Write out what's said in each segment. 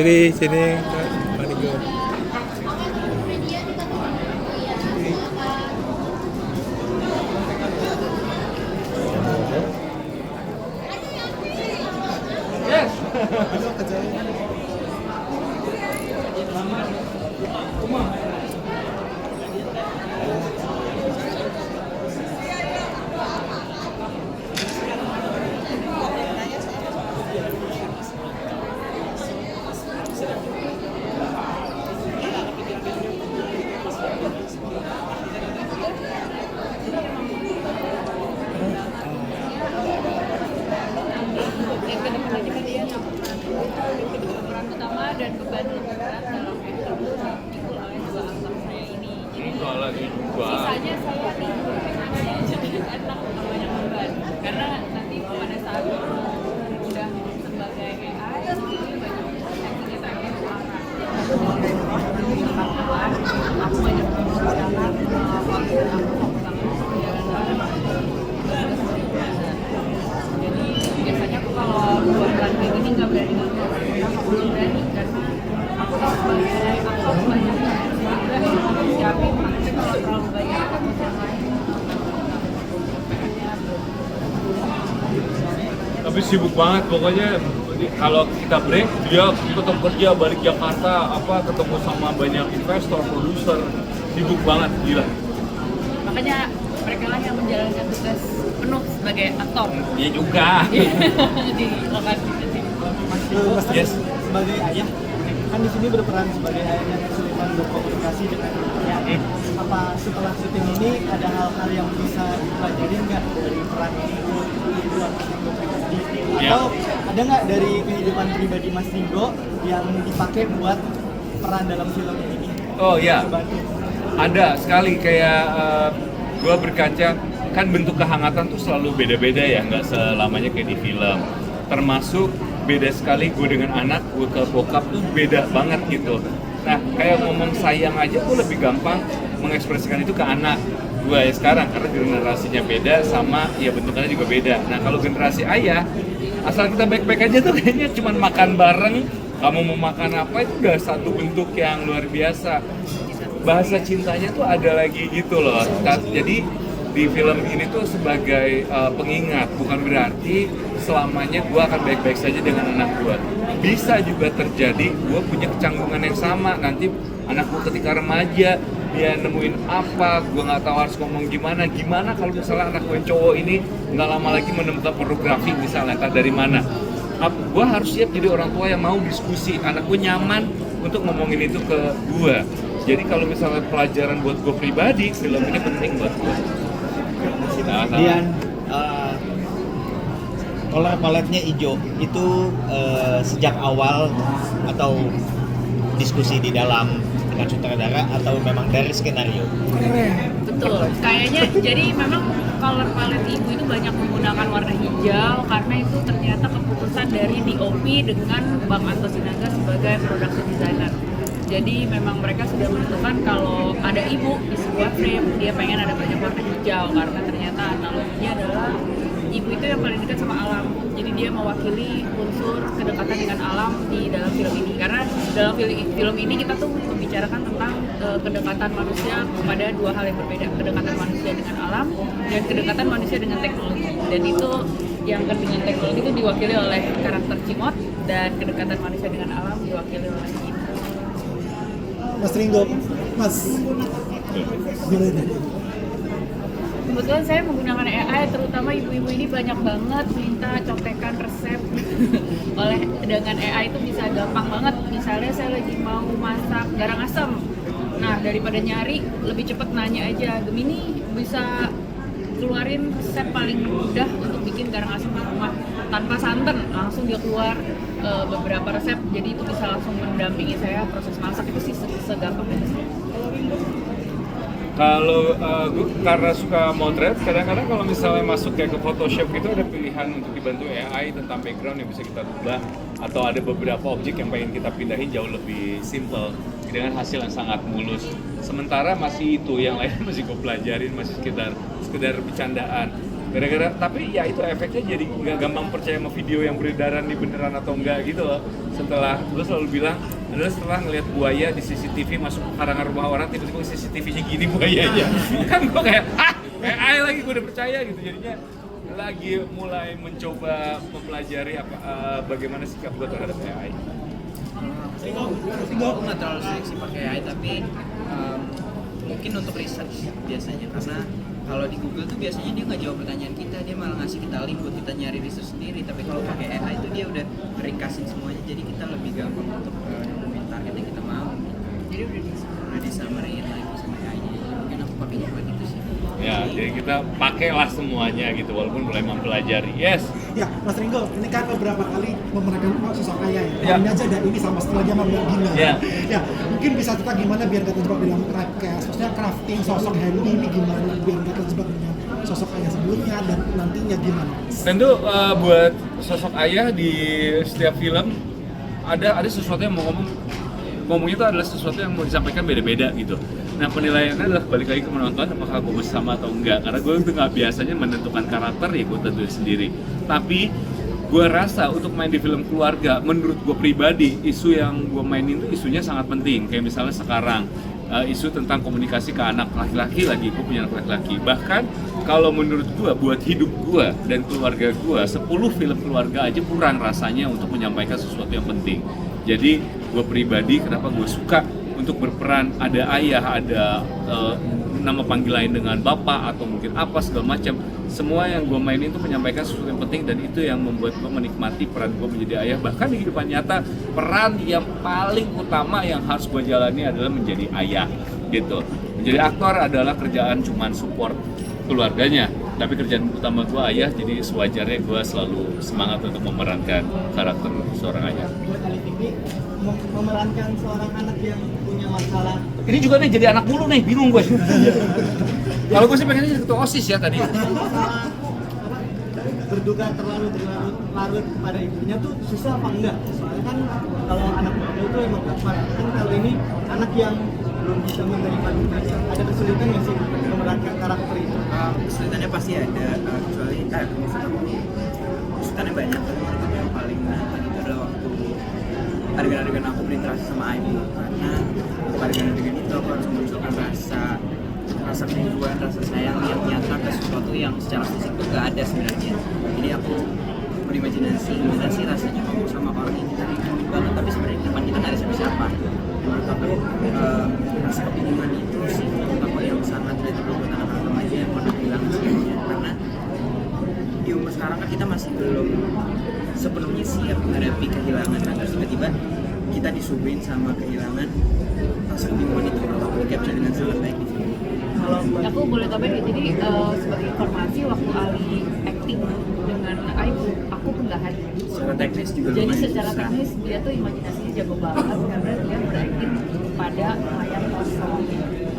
sini Pak Niko. Peran utama dan beban lebih berat dalam film dipikul oleh dua aktor saya ini. Jadi sisanya saya tidur jadi enak banyak beban karena nanti pada saat udah sebagai AI jadi banyak acting itu suara. Aku banyak berjalan waktu aku fokus sama jadi biasanya aku kalau buat peran kayak gini nggak berani belum berani karena aku tahu sebagai aktor banyak siapin tapi kalau terlalu banyak aku yang lain tapi sibuk banget pokoknya. Kalau kita break dia tetap kerja balik Jakarta ketemu sama banyak investor, produser, sibuk banget gila. makanya mereka lah yang menjalankan tugas penuh sebagai aktor Dia juga di lokasi ini. Mas Yes. sebagai ayah kan di sini berperan sebagai ayah yang kesulitan berkomunikasi dengan anaknya. Apa setelah syuting ini ada hal-hal yang bisa dipelajari nggak dari peran ini di luar Mas Ringo pribadi? Atau ada nggak dari kehidupan pribadi Mas Ringo yang dipakai buat peran dalam film ini? Oh ya, Bantu. ada sekali kayak gue berkaca kan bentuk kehangatan tuh selalu beda-beda ya, nggak selamanya kayak di film. Termasuk beda sekali gue dengan anak, gue ke bokap tuh beda banget gitu. Nah kayak ngomong sayang aja gue lebih gampang mengekspresikan itu ke anak gue ya sekarang karena generasinya beda sama ya bentukannya juga beda. Nah kalau generasi ayah, asal kita baik-baik aja tuh kayaknya cuman makan bareng, kamu mau makan apa itu udah satu bentuk yang luar biasa. Bahasa cintanya tuh ada lagi gitu loh. Jadi di film ini tuh sebagai pengingat, bukan berarti selamanya gue akan baik-baik saja dengan anak gue. Bisa juga terjadi gue punya kecanggungan yang sama. Nanti anak gue ketika remaja dia nemuin apa, gue nggak tahu harus ngomong gimana. Gimana kalau misalnya anak gue yang cowok ini nggak lama lagi menemukan pornografi misalnya, entah dari mana. Gue harus siap jadi orang tua yang mau diskusi. Anak gue nyaman untuk ngomongin itu ke gue. Jadi kalau misalnya pelajaran buat gue pribadi, film ini penting buat gue. Kemudian color paletnya hijau itu sejak awal atau diskusi di dalam dengan sutradara atau memang dari skenario? Betul, kayaknya jadi memang color palette ibu itu banyak menggunakan warna hijau karena itu ternyata keputusan dari DOP dengan Bang Anto Sinaga sebagai production designer. Jadi memang mereka sudah menentukan kalau ada ibu di sebuah frame, dia pengen ada banyak warna hijau karena ternyata analoginya adalah ibu itu yang paling dekat sama alam. Jadi dia mewakili unsur kedekatan dengan alam di dalam film ini. Karena dalam film ini kita tuh membicarakan tentang kedekatan manusia kepada dua hal yang berbeda. Kedekatan manusia dengan alam dan kedekatan manusia dengan teknologi. Dan itu yang dengan teknologi itu diwakili oleh karakter Cimot dan kedekatan manusia dengan alam diwakili oleh ibu. Mas Ringo, Mas. Gimana? Kebetulan saya menggunakan AI, terutama ibu-ibu ini banyak banget minta contekan resep dengan AI itu bisa gampang banget. Misalnya saya lagi mau masak garang asam, nah daripada nyari lebih cepet nanya aja. Gemini bisa keluarin resep paling mudah untuk bikin garang asam di rumah tanpa santan, langsung dia keluar beberapa resep, jadi itu bisa langsung mendampingi saya proses masak itu sih segampang itu. Kalau gue karena suka motret, kadang-kadang kalau misalnya masuk kayak ke Photoshop gitu ada pilihan untuk dibantu AI tentang background yang bisa kita rubah atau ada beberapa objek yang pengen kita pindahin jauh lebih simple dengan hasil yang sangat mulus. Sementara masih itu yang lain masih gue pelajarin, masih sekedar bercandaan. Gara-gara, tapi ya itu efeknya jadi nggak gampang percaya sama video yang beredaran di beneran atau enggak gitu loh. Setelah, gue selalu bilang adalah setelah ngeliat buaya di CCTV masuk ke karangan rumah orang, tiba-tiba CCTV-nya gini buayanya. Kan gue kayak, AI lagi, gue udah percaya gitu. Jadinya lagi mulai mencoba mempelajari bagaimana sikap gue terhadap AI. Aku nggak terlalu sering sih pakai AI, tapi mungkin untuk research biasanya, karena kalau di Google tuh biasanya dia nggak jawab pertanyaan kita, dia malah ngasih kita link buat kita nyari research sendiri. Tapi kalau pakai AI itu dia udah ringkasin semuanya, jadi kita lebih gampang untuk nemuin target yang kita mau. Jadi Udah disamarain lagi sama AI-nya. Mungkin aku pakainya buat itu sih. Ya, jadi kita pakailah semuanya gitu, walaupun mulai mempelajari. Yes. Ya, Mas Ringo, ini kan beberapa kali memerankan sosok ayah ya. Ya. Ini aja ada ini sama setelah dia Mbak Gina. Ya. Ya, mungkin bisa cerita gimana biar nggak terjebak dalam craft, maksudnya crafting sosok Henry ini gimana biar nggak terjebak dengan sosok ayah sebelumnya dan nantinya gimana? Tentu buat sosok ayah di setiap film ada sesuatu yang mau ngomongnya itu adalah sesuatu yang mau disampaikan beda-beda gitu. Nah, penilaiannya adalah balik lagi ke menonton apakah gue bersama atau enggak, karena gue itu nggak biasanya menentukan karakter ya gue tentuin sendiri. Tapi gue rasa untuk main di film keluarga, menurut gue pribadi isu yang gue mainin itu isunya sangat penting. Kayak misalnya sekarang isu tentang komunikasi ke anak laki-laki, lagi gue punya anak laki-laki. Bahkan kalau menurut gue buat hidup gue dan keluarga gue 10 film keluarga aja kurang rasanya untuk menyampaikan sesuatu yang penting. Jadi gue pribadi kenapa gue suka untuk berperan, ada ayah, ada nama panggilan lain dengan bapak atau mungkin apa segala macam. Semua yang gue mainin itu menyampaikan sesuatu yang penting, dan itu yang membuat gue menikmati peran gue menjadi ayah. Bahkan di kehidupan nyata, peran yang paling utama yang harus gue jalani adalah menjadi ayah gitu. Menjadi aktor adalah kerjaan cuman support keluarganya, tapi kerjaan utama gue ayah, jadi sewajarnya gue selalu semangat untuk memerankan karakter seorang ayah. Buat Ali TV, memerankan seorang anak yang punya masalah. Ini juga nih jadi anak mulu nih, bingung gue. Kalau gue sih pengennya jadi ketua OSIS ya tadi. Berduka terlalu larut pada ibunya tuh susah apa enggak? Soalnya kan kalau anak muda itu emang gampang. Kan kalau ini anak yang belum bisa menerima dunianya, ada kesulitan nggak sih memerankan karakter itu? Kesulitannya pasti ada, kecuali kesulitannya banyak, tapi menurut yang paling menantang itu adalah waktu adegan-adegan aku berinteraksi sama ibu, karena adegan-adegan itu aku harus memunculkan rasa kerinduan, rasa sayang yang nyata ke sesuatu yang secara fisik tuh gak ada sebenarnya. Jadi aku berimajinasi rasanya ngomong sama orang yang kita rinduin banget, tapi sebenarnya di depan kita gak ada siapa-siapa. Menurut aku rasa kebingungan itu sih apa yang sangat relatable buat anak-anak remaja yang pernah hilang sebenarnya, karena di umur sekarang kan kita masih belum sepenuhnya siap menghadapi kehilangan, dan tiba-tiba kita disuguhin sama kehilangan. Rasa kebingungan itu aku capture dengan sangat baik di film. Aku boleh tambahin, jadi sebagai informasi waktu Ali acting dengan Aibu, aku penggahan. Secara teknis juga Jadi lumayan secara susah. teknis dia tuh imajinasinya jago banget karena dia berakting pada layar kosong.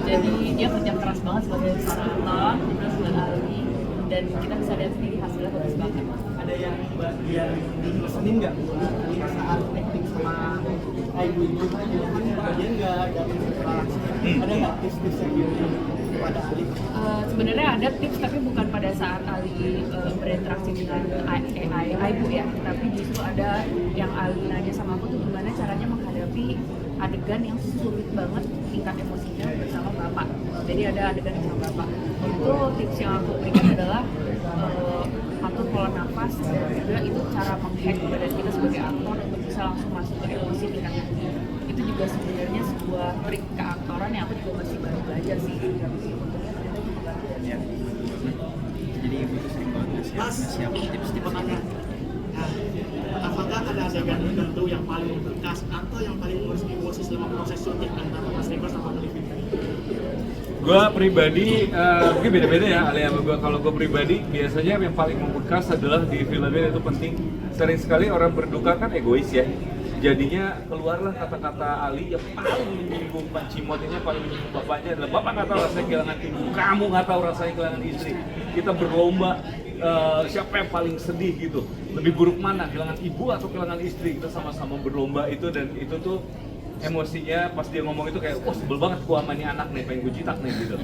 Jadi dia kerja keras banget sebagai seorang aktor, terus buat Ali, dan kita bisa lihat sendiri hasilnya bagus banget. Ada yang bagian dipesenin nggak saat acting sama ibu itu? Dia nggak ada ada nggak tips-tips yang diberikan kepada Ali? Sebenarnya ada tips, tapi bukan pada saat Ali berinteraksi dengan AI Aibu ya, tapi justru ada yang Ali nanya sama aku tuh gimana caranya menghadapi adegan yang sulit banget tingkat emosinya bersama bapak. Jadi ada adegan sama bapak. Itu tips yang aku berikan adalah atur pola nafas, dan juga itu cara menghack badan kita sebagai aktor untuk bisa langsung masuk ke emosi tingkat tinggi. Itu juga sebenarnya sebuah trik keaktoran yang aku juga masih baru belajar sih. Ya. Jadi ibu tuh sering banget ngasih aku tips-tips ini. Apakah ada adegan tertentu yang paling membekas atau yang paling mengurus emosi selama proses syuting antara Mas Ringo sama Olivia? Gue pribadi, mungkin beda-beda ya Ali sama gue. Kalau gue pribadi, biasanya yang paling membekas adalah di filmnya itu penting. Sering sekali orang berduka kan egois ya. Jadinya keluarlah kata-kata Ali yang paling menyinggung Pak Cimot, ini paling menyinggung bapaknya adalah bapak nggak tahu rasanya kehilangan ibu, kamu nggak tahu rasanya kehilangan istri. Kita berlomba siapa yang paling sedih gitu. Lebih buruk mana, kehilangan ibu atau kehilangan istri? Kita sama-sama berlomba itu, dan itu tuh emosinya pas dia ngomong itu kayak wah sebel banget gua sama nih anak nih, pengen gue jitak nih gitu.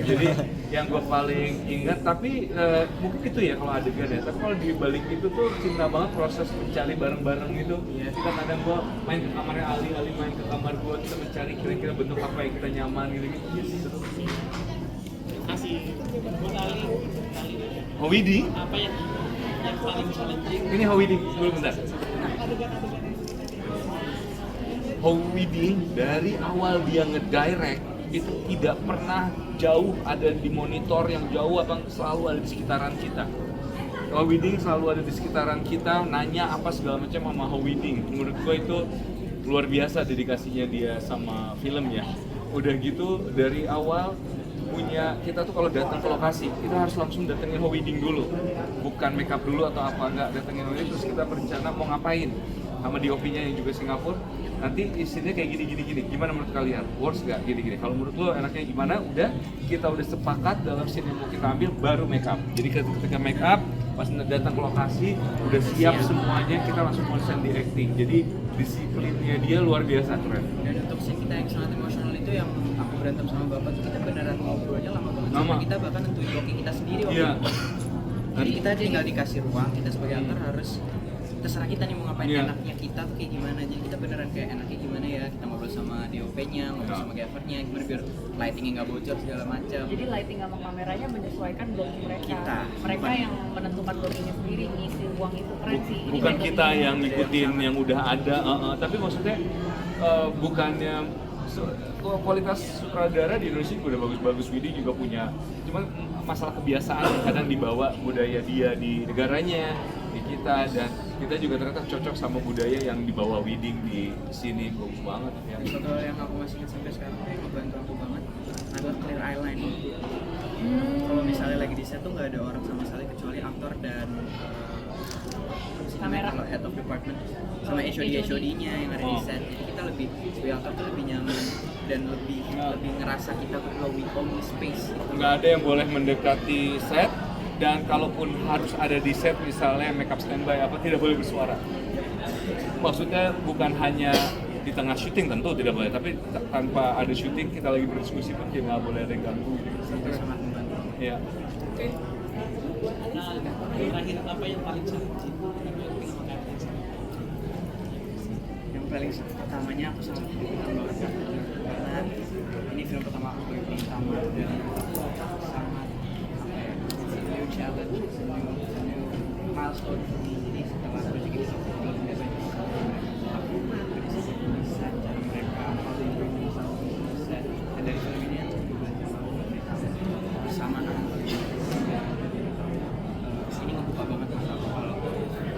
Jadi yang gue paling ingat, tapi mungkin itu ya kalau adegan ya, tapi kalau di balik itu tuh cinta banget proses mencari bareng-bareng gitu. Kita kadang gua main ke kamarnya Ali main ke kamar gua, kita mencari kira-kira bentuk apa yang kita nyaman gitu. Gitu. Kasih buat Ali Howidi, apa yang paling challenging? ini Howidi dulu bentar. Howidi dari awal dia ngedirect itu tidak pernah jauh ada di monitor yang jauh, abang selalu ada di sekitaran kita. Howidi selalu ada di sekitaran kita, nanya apa segala macam sama Howidi. Menurut gue itu luar biasa dedikasinya dia sama filmnya. Udah gitu dari awal punya kita tuh kalau datang ke lokasi kita harus langsung datengin Howiding dulu, bukan makeup dulu atau apa, enggak, datengin Howiding terus kita berencana mau ngapain sama DOP-nya yang juga Singapura, nanti isinya kayak gini, gimana menurut kalian, works gak gini, kalau menurut lo enaknya gimana, udah kita udah sepakat dalam scene yang mau kita ambil baru makeup. Jadi ketika makeup pas datang ke lokasi udah siap semuanya, kita langsung konsen di acting. Jadi disiplinnya dia luar biasa, keren. Dan untuk scene kita yang sangat emosional itu yang aku berantem sama bapak tuh kita beneran ngobrolnya lama banget. Sampai kita bahkan nentuin booking kita sendiri waktu Iya. itu. Jadi kita tinggal dikasih ruang, kita sebagai aktor harus terserah kita nih mau ngapain, Iya. enaknya kita tuh kayak gimana. Jadi kita beneran kayak enaknya gimana ya, kita ngobrol sama DOP-nya, ngobrol sama gaffernya, gimana biar lightingnya nggak bocor segala macam. Jadi lighting sama kameranya menyesuaikan blocking mereka. Kita. Mereka Bukan. yang menentukan blockingnya sendiri, ngisi ruang itu keren sih. Ini Bukan metode kita yang ini. ngikutin yang udah ada, tapi maksudnya bukannya kualitas sutradara di Indonesia juga udah bagus-bagus. Widi juga punya, cuman masalah kebiasaan kadang dibawa budaya dia di negaranya, di kita, dan kita juga ternyata cocok sama budaya yang dibawa Widing di sini. Bagus banget ya. Satu hal yang aku masih ingat sampai sekarang yang ngebantu aku banget adalah clear eyeline. Kalau misalnya lagi di set tuh nggak ada orang sama sekali kecuali aktor dan Kamera. kalau head of department sama HOD-nya yang ada di set. Jadi kita lebih sebagai aktor tuh lebih nyaman dan lebih ngerasa kita tuh we own the space. Nggak ada yang boleh mendekati set, dan kalaupun harus ada di set misalnya makeup standby apa, tidak boleh bersuara. Maksudnya bukan hanya di tengah syuting, tentu tidak boleh, tapi tanpa ada syuting kita lagi berdiskusi pun kita nggak boleh ada yang ganggu. Itu sangat membantu. Ya. Nah, terakhir apa yang paling challenging? Yang paling pertamanya aku sangat berterima banget karena ini film pertama aku sebagai pertama dan sangat it's a new challenge, it's a new milestone for me. Jadi setelah project ini aku belum biasa aku berdiskusi set cara mereka how they bring themselves to the set, dan dari film ini aku juga belajar bahwa mereka bersamaan. Ini ngebuka banget mata aku kalau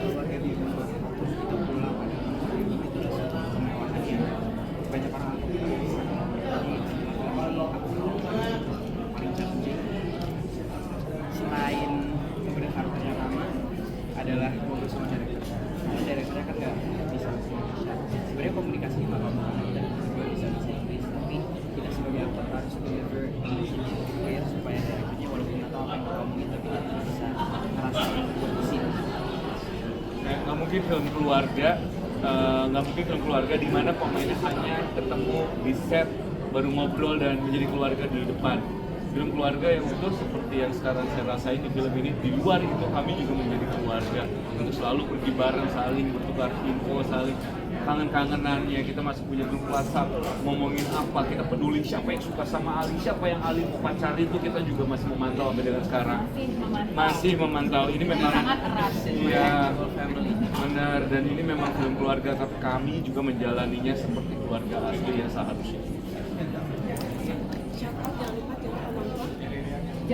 keluarga di rumah itu pulang pada itu adalah satu kemewahan yang banyak orang anggap tidak bisa. Tapi aku paling challenging selain kemudian karakternya sama adalah ngobrol sama director. Karena directornya kan nggak bisa bahasa Indonesia. Sebenarnya komunikasinya nggak apa-apa karena kita berdua bisa bahasa Inggris, tapi kita sebagai aktor harus deliver English yang clear supaya directornya walaupun nggak tahu apa yang kita omongin tapi dia bisa ngerasa buat di sini. Nggak mungkin film keluarga, di mana pemainnya hanya ketemu di set baru ngobrol dan menjadi keluarga di depan. Film keluarga yang utuh seperti yang sekarang saya rasain di film ini, di luar itu kami juga menjadi keluarga untuk selalu pergi bareng, saling bertukar info, saling kangen-kangenannya. Kita masih punya grup WhatsApp, ngomongin apa, kita peduli siapa yang suka sama Ali, siapa yang Ali mau pacarin, itu kita juga masih memantau sampai dengan sekarang. Masih memantau. Ini memang sangat erat. Iya, benar, dan ini memang film keluarga, tapi kami juga menjalaninya seperti keluarga asli yang seharusnya.